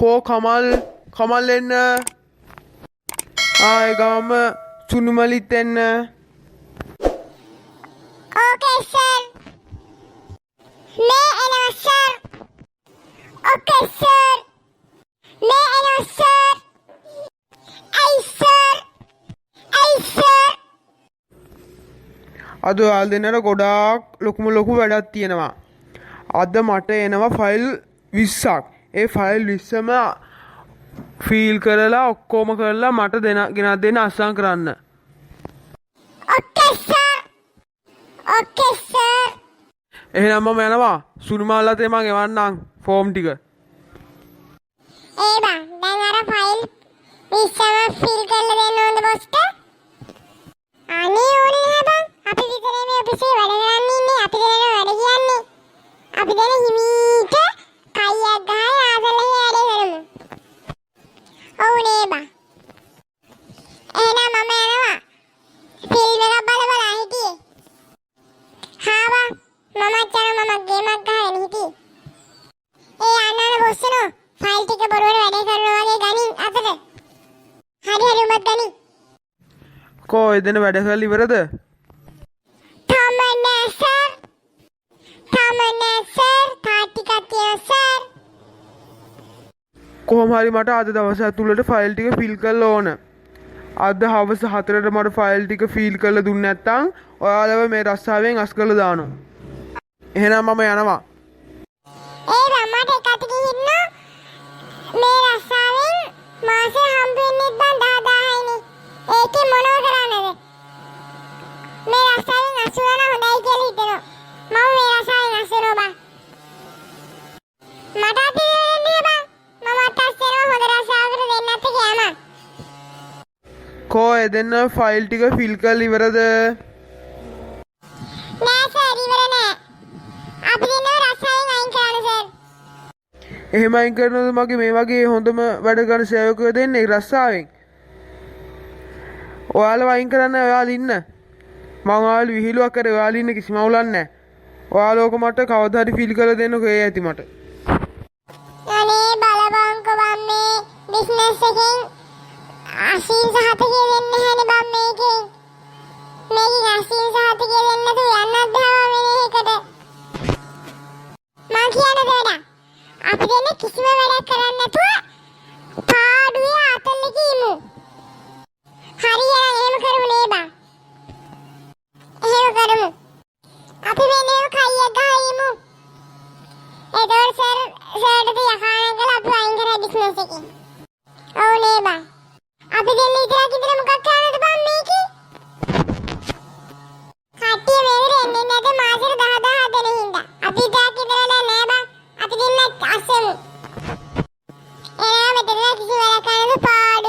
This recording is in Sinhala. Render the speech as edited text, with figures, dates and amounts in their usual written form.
කෝ කමල් එන්න. ආයි ගම සුනුමලිත් එන්න. Okay, sir. May I know, sir? Okay, sir. May I know, sir? Hey, sir. Hey, sir. අද ඔයාලා දෙන්නට ගොඩාක් ලොකු වැඩක් තියෙනවා. අද මට එනවා ෆයිල් 20ක්. ඒ ෆයිල් 20ම ෆීල් කරලා ඔක්කොම කරලා මට ගෙනත් දෙන්න අස්සම් කරන්න. Okay, sir. Okay, sir. එහෙනම් මම යනවා. සුනිමාල්ලාට මම එවන්නම් ෆෝම් ටික. ඒ බං දැන් අර ෆයිල් 20ම ෆිල් කරලා දෙන්න ඕනද බොස්ට? අනේ ඕනේ නෑ බං. අපි විතරේ මේ ඔෆිසේ වැඩ කරන්න ඉන්නේ. අපි දෙන වැඩ කියන්නේ. අපි දෙන හිමීට කයියක් ගහලා ආසලෙහි වැඩ කරමු. ඔව් නේ බං. එහෙනම් මම යනවා. ෆිල්ම් එක බල හිටියේ. හා බං. මමත් යනවා මම ගේමක් ගහගෙන හිටියේ. ඒ අන්නන බොස්සනෝ ෆයිල් ටික බොරුවට වැඩ කරනවා වගේ ගනින් අතට. හරි උඹත් ගනින්. කෝ එදෙන වැඩ කරලා ඉවරද? තමන්නේ සර්. තාටිකක් තියෙනවා සර්. කොහොම හරි මට අද දවස් ඇතුළත ෆයිල් ටික ෆිල් කරලා ඕන. අද හවස 4ට මට ෆයිල් ටික ෆිල් කරලා දුන්නේ නැත්නම් ඔයාලව මේ රස්සාවෙන් අස් කරලා දානවා. එහෙනම් මම යනවා. ඒ රම්මට එකට ගිහින් මේ රස්සාවෙන් මාසේ හම්බ වෙන්නේ බං 10000යිනේ. ඒකේ මොනව කරන්නද? මේ රස්සාවෙන් අසුවන හොඳයි කියලා හිතෙනවා. මම මේ රස්සාවෙන් අසුවනවා බං. මට අති දෙන්නේ බං. මමත් අස්සෙනවා හොඳ රස්සාවකට දෙන්නත් කියනවා. කෝ එදෙන ෆයිල් ටික ෆිල් කරලා ඉවරද? නෑ සර් ඉවර නෑ. අපි දෙන්නව රස්සාවෙන් අයින් කරන්න සර්. එහෙම අයින් කරනවද මගේ මේ වගේ හොඳම වැඩ කරන සේවකයෝ දෙන්නේ රස්සාවෙන්? ඔයාලව අයින් කරන්න ඔයාලා ඉන්න. මම ඔයාලව විහිළුවක් කරේ ඔයාලා ඉන්න කිසිම අවුලක් නැහැ. ඔයාලෝක මට කවදා හරි ෆීල් කරලා දෙන්නකෝ ඒ ඇති මට. අනේ බලපංකෝ බම් මේ බිස්නස් එකෙන් 80 සහතිකය දෙන්න හැනේ බම් මේකේ. මේකෙන් 80 සහතිකය දෙන්න තු යන්නත් දාවා වෙන එකට. මං කියන්නේ දෙන්න. අපි දෙන්න කිසිම වැඩක් කරන්නේ නැතුව පාඩුවේ අතල්ල ගිමු. හරියට එහෙම කරමු නේ බං. එහෙම කරමු. අපි වෙනේම කයියක් ගහයිමු. එතකොට සර්ට යකානම් කළා අපි අයින් කරා බිස්නස් එකේ. ඔව් නේ බං. අපි දෙන්න ඉතලා කිදලා මොකක් කරන්නද බං මේකේ? කට්ටිය මේකට එන්නේ නැද මාසෙට 10000 දෙන හින්දා. අපි ඉතලා කිදලා නෑ බං. අපි දෙන්න අස්සමු. එයා මෙතන කිසි වැඩක් කරන්න පාඩු